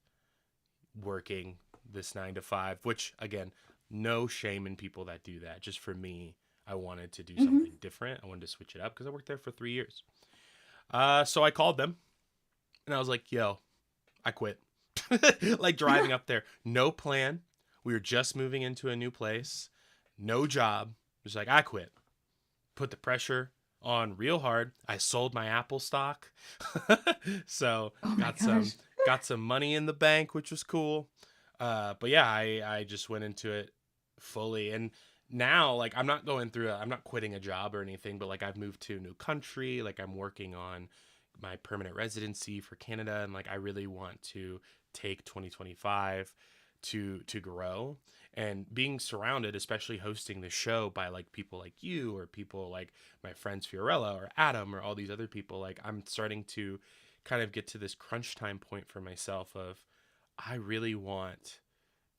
working this 9 to 5, which again, no shame in people that do that. Just for me, I wanted to do
Mhm.
something different. I wanted to switch it up because I worked there for 3 years. So I called them and I was like, yo, I quit. Like driving up there, no plan. We were just moving into a new place, no job. Just like, I quit. Put the pressure on real hard. I sold my Apple stock. So
Oh my
got some
gosh.
got some money in the bank, which was cool. But yeah, I just went into it fully. And now, like, I'm not quitting a job or anything, but like I've moved to a new country. Like I'm working on my permanent residency for Canada, and like I really want to take 2025 to grow, and being surrounded, especially hosting the show by like people like you or people like my friends Fiorella or Adam or all these other people. Like I'm starting to kind of get to this crunch time point for myself of I really want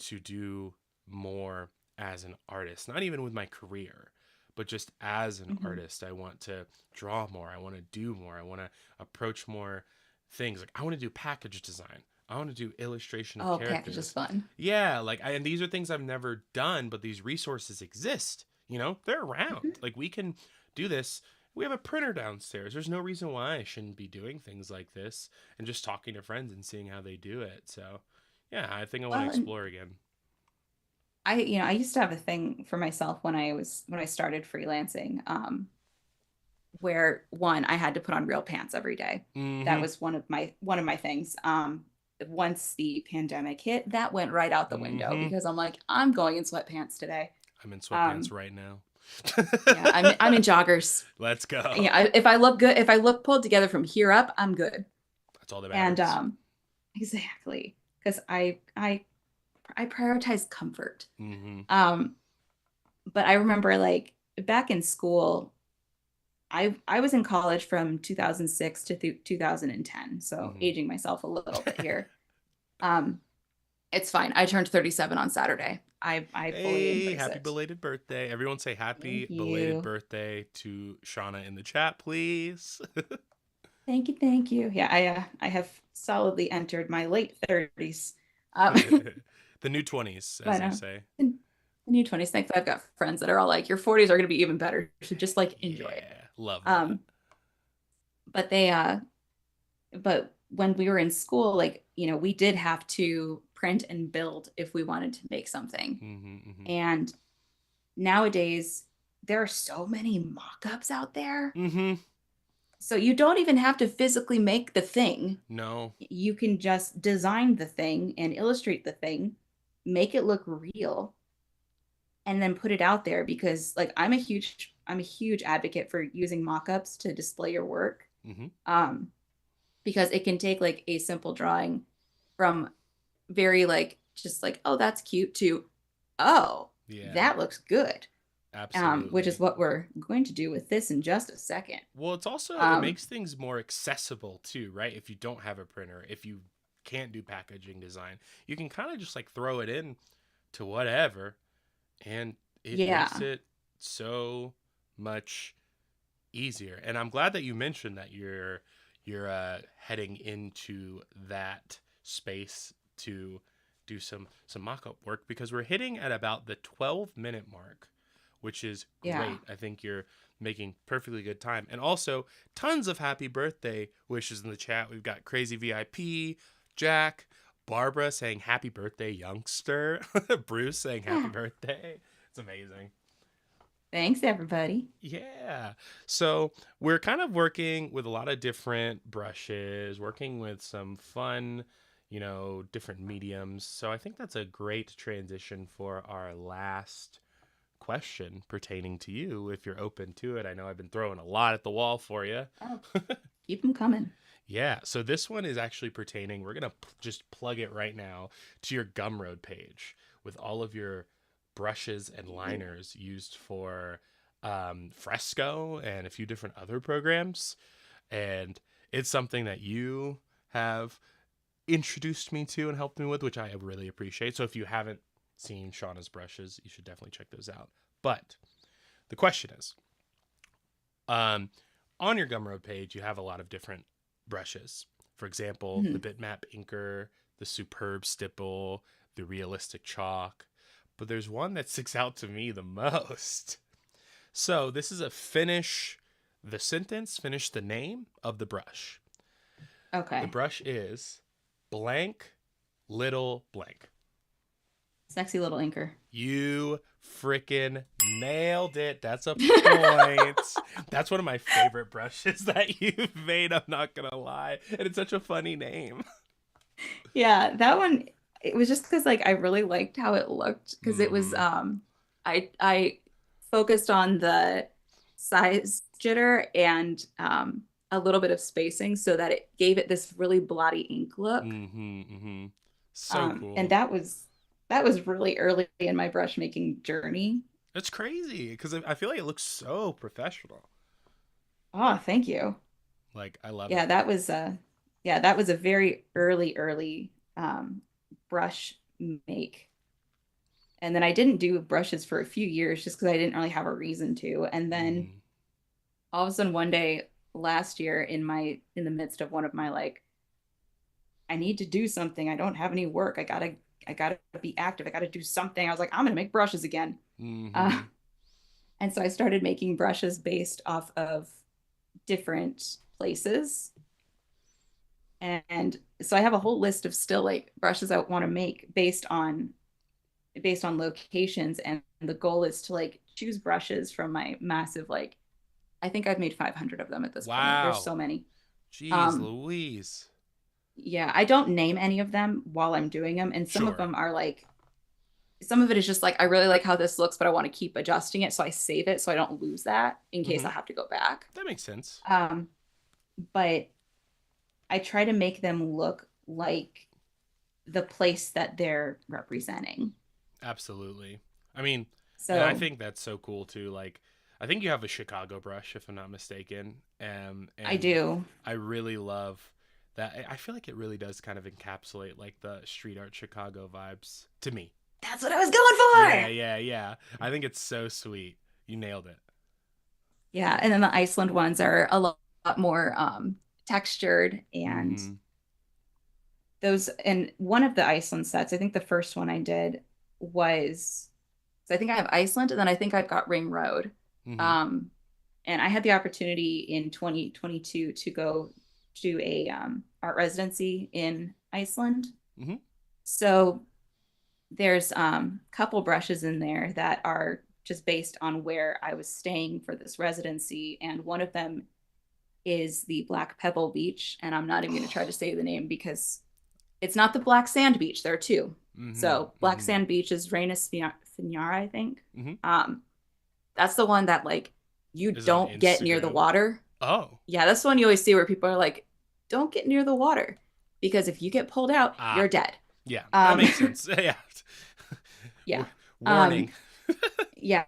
to do more as an artist, not even with my career, but just as an
Mhm.
artist. I want to draw more. I want to do more. I want to approach more things. Like I want to do package design. I want to do illustration of
Oh, package is
characters.
fun.
Yeah, and these are things I've never done, but these resources exist. They're around.
Mhm.
Like we can do this. We have a printer downstairs. There's no reason why I shouldn't be doing things like this and just talking to friends and seeing how they do it. So, yeah, I think I want to
Well, and
explore again.
I used to have a thing for myself when I started freelancing, where one, I had to put on real pants every day. That
Mm-hmm.
was one of my things. Once the pandemic hit, that went right out the window
Mm-hmm.
because I'm like, I'm going in sweatpants today.
I'm in sweatpants
Um,
right now.
yeah, I'm in joggers.
Let's go.
Yeah, if I look good, if I look pulled together from here up, I'm good.
That's all that
And
matters.
exactly, because I prioritize comfort.
Mm-hmm.
Um, but I remember like back in school, I was in college from 2006 to 2010, so
Mm-hmm.
aging myself a little bit here. Um, it's fine. I turned 37 on Saturday. I fully
Hey,
embrace
happy
it.
belated birthday. Everyone say
Thank
happy belated
you.
birthday to Shauna in the chat, please.
Thank you. Thank you. Yeah, I have solidly entered my late 30s.
The new 20s, as
But
they say.
in the new 20s, thankfully I've got friends that are all like, your 40s are going to be even better. So just like enjoy it.
Yeah, love that.
Um, but but when we were in school, like, we did have to print and build if we wanted to make something.
Mm-hmm, mm-hmm.
And nowadays, there are so many mock-ups out there.
Mm-hmm.
So you don't even have to physically make the thing.
No.
You can just design the thing and illustrate the thing, make it look real, and then put it out there because like I'm a huge advocate for using mock-ups to display your work.
Mm-hmm.
Um, because it can take like a simple drawing from very like just like, oh, that's cute to, oh,
Yeah,
that looks good. Which is
absolutely.
what we're going to do with this in just a second.
Well, it
Um,
makes things more accessible too, right? If you don't have a printer, if you can't do packaging design, you can kind of just like throw it in to whatever, and it makes
yeah,
it so much easier. And I'm glad that you mentioned that you're heading into that space to do some mock-up work, because we're hitting at about the 12-minute mark, which is
yeah.
great. I think you're making perfectly good time. And also, tons of happy birthday wishes in the chat. We've got Crazy VIP, Jack, Barbara saying happy birthday, youngster, Bruce saying happy
Yeah.
birthday. It's amazing.
Thanks, everybody.
Yeah. So we're kind of working with a lot of different brushes, working with some fun, different mediums. So I think that's a great transition for our last question pertaining to you, if you're open to it. I know I've been throwing a lot at the wall for you.
Oh, keep them coming.
Yeah. So this one is actually pertaining, we're going to just plug it right now to your Gumroad page with all of your brushes and liners used for Fresco and a few different other programs. And it's something that you have introduced me to and helped me with, which I really appreciate. So if you haven't seen Shauna's brushes, you should definitely check those out. But the question is, um, on your Gumroad page, you have a lot of different brushes. For example, the
Mhm.
Bitmap Inker, the Superb Stipple, the Realistic Chalk. But there's one that sticks out to me the most. So this is a finish the sentence, finish the name of the brush. The
Okay.
brush is blank little blank.
Sexy little inker.
You freaking nailed it. That's a point. That's one of my favorite brushes that you've made. I'm not going to lie. And it's such a funny name.
Yeah, that one, it was just because like I really liked how it looked because it was
Mm-hmm.
I focused on the size jitter and a little bit of spacing so that it gave it this really blotty ink look.
Mm-hmm. Mm-hmm. So
And
cool.
that was really early in my brush making journey.
It's crazy because I feel like it looks so professional.
Oh, thank you.
Like, I love
Yeah,
it.
that was yeah, that was a very early brush make. And then I didn't do brushes for a few years just because I didn't really have a reason to. And then
Mm-hmm.
all of a sudden one day last year in the midst of one of my like, I need to do something. I don't have any work. I gotta be active. I gotta do something. I was like, I'm gonna make brushes again. Uh,
Mm-hmm.
and so I started making brushes based off of different places. And so I have a whole list of still like brushes I want to make based on locations. And the goal is to like choose brushes from my massive like I think I've made 500 of them at this point. There's
Wow.
so many.
Jeez
um
Louise.
yeah, I don't name any of them while I'm doing them, and some of
Sure.
them are like some of it is just like I really like how this looks but I want to keep adjusting it, so I save it so I don't lose that in case
Mm-hmm.
I have to go back.
That makes sense.
um but I try to make them look like the place that they're representing.
Absolutely. I mean, and I
So
think that's so cool too. Like, I think you have a Chicago brush, if I'm not mistaken.
I
And
do.
I really love that. I feel like it really does kind of encapsulate like the street art Chicago vibes to me.
That's what I was going
Yeah,
for.
yeah, yeah. I think it's so sweet. You nailed it.
Yeah, and then the Iceland ones are a lot more textured, and
Mm-hmm.
those and one of the Iceland sets, I think the first one I did was so I think I have Iceland and then I think I've got Ring Road.
Mm-hmm.
Um and I had the opportunity in 2022 to go do a art residency in Iceland.
Mm-hmm.
So there's couple brushes in there that are just based on where I was staying for this residency, and one of them is the Black Pebble Beach, and I'm not even going to try to say the name because it's not the Black Sand Beach. There are two.
Mm-hmm.
So Black
Mm-hmm.
Sand Beach is Reynes Finara, I think.
Mm-hmm.
Um, that's the one that like you
Is on
don't get near the
Instagram.
water.
Oh.
Yeah, that's the one you always see where people are like, "Don't get near the water," because if you get pulled out,
Ah.
you're dead.
Yeah, that
Um,
makes sense. Yeah.
yeah.
Warning.
Um, yeah,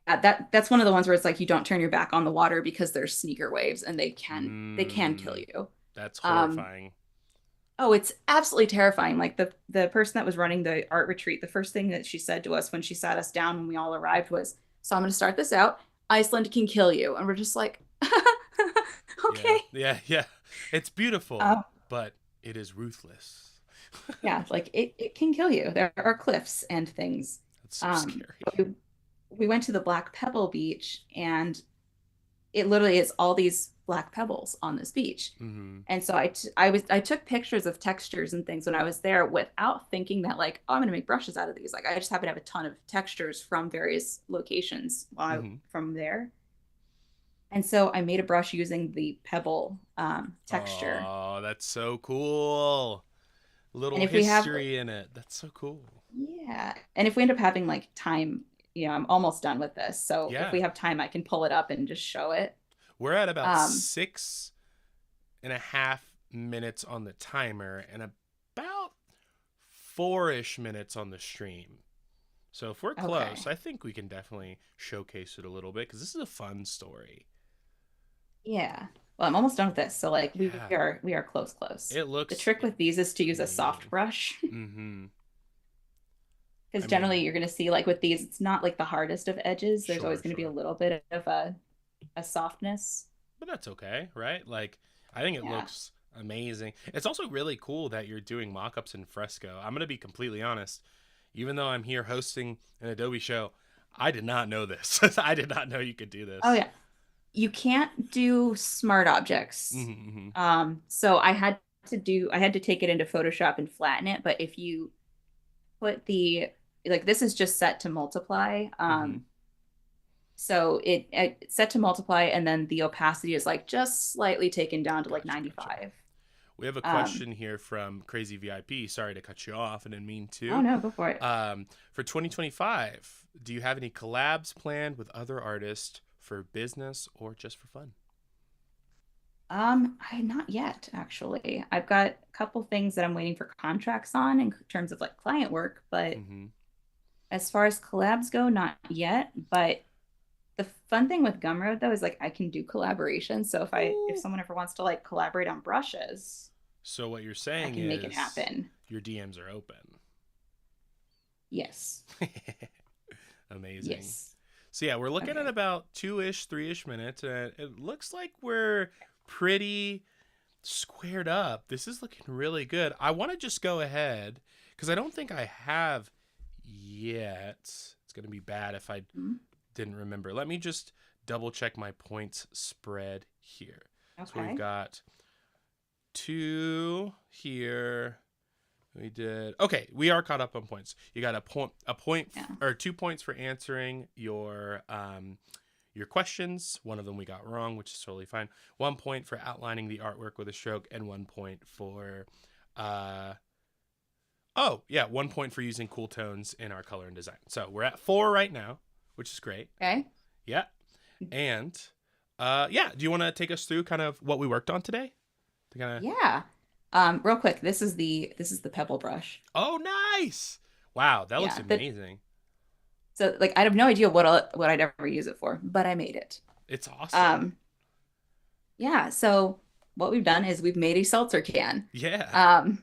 that's one of the ones where it's like you don't turn your back on the water because there's sneaker waves and they can kill
Mm,
you.
that's
Um,
horrifying.
oh, it's absolutely terrifying. Like the person that was running the art retreat, the first thing that she said to us when she sat us down when we all arrived was, "So I'm going to start this out. Iceland can kill you," and we're just like,
Yeah,
"Okay."
yeah, yeah. It's beautiful,
Uh,
but it is ruthless.
yeah, like it can kill you. There are cliffs and things.
That's so
Um,
scary.
we went to the Black Pebble Beach, and it literally is all these black pebbles on this beach.
Mm-hmm.
And so I took pictures of textures and things when I was there without thinking that like, oh, I'm gonna make brushes out of these. Like I just happen to have a ton of textures from various locations
Mm-hmm.
from there. And so I made a brush using the pebble texture.
Oh, that's so cool.
And
Little
if we have
history in it. That's so cool.
yeah, and if we end up having like time, I'm almost done with this. So if
Yeah.
we have time, I can pull it up and just show it.
We're at about
Um,
6.5 minutes on the timer and about 4-ish minutes on the stream. So if we're close,
okay.
I think we can definitely showcase it a little bit because this is a fun story.
Yeah. Well, I'm almost done with this. So like
Yeah,
we are close.
it
The
looks
trick with these is to use a soft
amazing.
brush
Mm-hmm.
because
I
generally
mean,
you're going to see like with these it's not like the hardest of edges. There's always
sure,
going to be a
sure.
little bit of a softness.
But that's okay, right? Like, I think it
Yeah.
looks amazing. It's also really cool that you're doing mock-ups in Fresco. I'm going to be completely honest. Even though I'm here hosting an Adobe show, I did not know this. I did not know you could do
Oh
this.
yeah. You can't do smart objects.
Mm-hmm.
So I had to take it into Photoshop and flatten it, but if you put the like this is just set to multiply.
Mm-hmm.
So it's set to multiply, and then the opacity is like just slightly taken down to like
Gotcha, gotcha.
95.
We have a
Um,
question here from Crazy VIP. Sorry to cut you off, and didn't mean
oh
to.
no, go for it.
For 2025, do you have any collabs planned with other artists for business or just for fun?
I not yet actually. I've got a couple things that I'm waiting for contracts on in terms of like client work, but
Mm-hmm.
as far as collabs go, not yet. But the fun thing with Gumroad though is like I can do collaborations. So if
Ooh.
someone ever wants to like collaborate on brushes,
So what you're
I
saying
can make it
is
happen.
your DMs are open.
Yes.
Amazing.
Yes.
So yeah, we're looking at
Okay.
about 2-ish, 3-ish minutes, and it looks like we're pretty squared up. This is looking really good. I want to just go ahead because I don't think I have yet. It's gonna be bad if I
Mhm.
didn't remember. Let me just double check my points spread here. So we've
Okay.
got 2 here. We did okay. We are caught up on points. You got
Yeah.
or 2 points for answering your questions. One of them we got wrong, which is totally fine. 1 point for outlining the artwork with a stroke, and 1 point for uh 1 point for using cool tones in our color and design. So we're at 4 right now, which is great.
Okay.
Yeah, and yeah. Do you want to take us through kind of what we worked on today? To kind of
Yeah. Real quick, this is the pebble brush.
oh, nice! Wow, that looks
Yeah. That
amazing.
so like I have no idea what I'd ever use it for, but I made it.
It's awesome.
Um, yeah, so what we've done is we've made a seltzer can.
Yeah.
Um,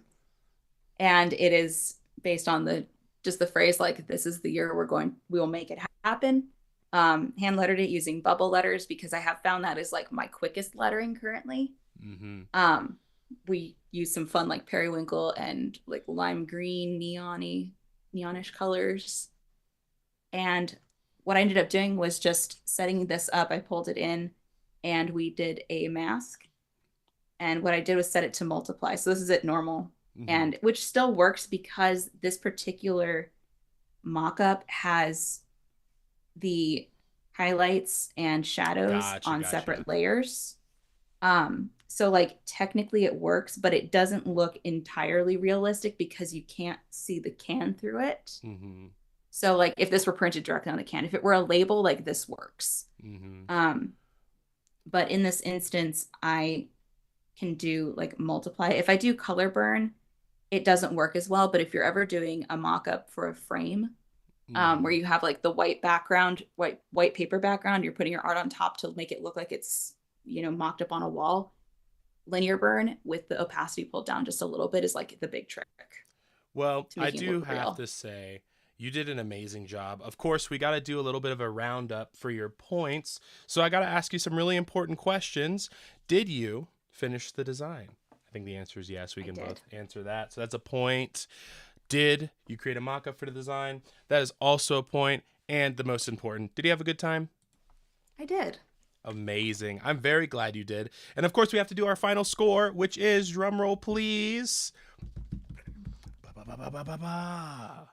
and it is based on the just the phrase like this is the year we will make it happen. Hand lettered it using bubble letters because I have found that is like my quickest lettering currently.
Mm-hmm.
Um, we use some fun like periwinkle and like lime green neonish colors. And what I ended up doing was just setting this up. I pulled it in and we did a mask. And what I did was set it to multiply. So this is at normal,
Mm-hmm.
and which still works because this particular mock-up has the highlights and shadows
Gotcha.
on
Gotcha.
separate layers. So like technically it works, but it doesn't look entirely realistic because you can't see the can through it.
Mm-hmm.
So like if this were printed directly on the can, if it were a label, like this works.
Mm-hmm.
Um, but in this instance, I can do like multiply. If I do color burn, it doesn't work as well. But if you're ever doing a mock-up for a frame,
Mm-hmm.
where you have like the white background, white paper background, you're putting your art on top to make it look like it's mocked up on a wall. Linear burn with the opacity pulled down just a little bit is like the big trick
Well,
to
I
making it
do
look
have
real.
to say, you did an amazing job. Of course, we got to do a little bit of a roundup for your points. So I got to ask you some really important questions. Did you finish the design? I think the answer is yes. We
I
can
did.
both answer that. So that's a point. Did you create a mock up for the design? That is also a point. And the most important, did you have a good time?
I did.
Amazing. I'm very glad you did. And of course, we have to do our final score, which is drumroll, please. Ba-ba-ba-ba-ba-ba.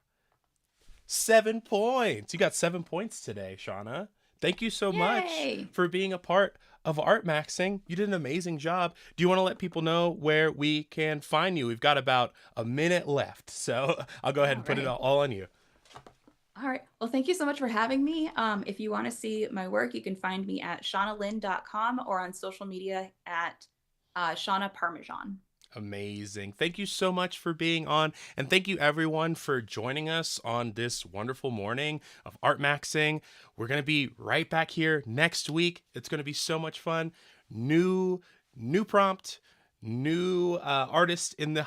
7 points. You got 7 points today, Shauna. Thank you so much
Yay.
for being a part of Art Maxing. You did an amazing job. Do you want to let people know where we can find you? We've got about a minute left, so I'll go ahead
All
and put it
right.
all on you.
All right. Well, thank you so much for having me. If you want to see my work, you can find me at shaunalynn.com or on social media at Shauna Parmesan.
Amazing. Thank you so much for being on. And thank you everyone for joining us on this wonderful morning of Art Maxing. We're going to be right back here next week. It's going to be so much fun. New prompt, new artist in the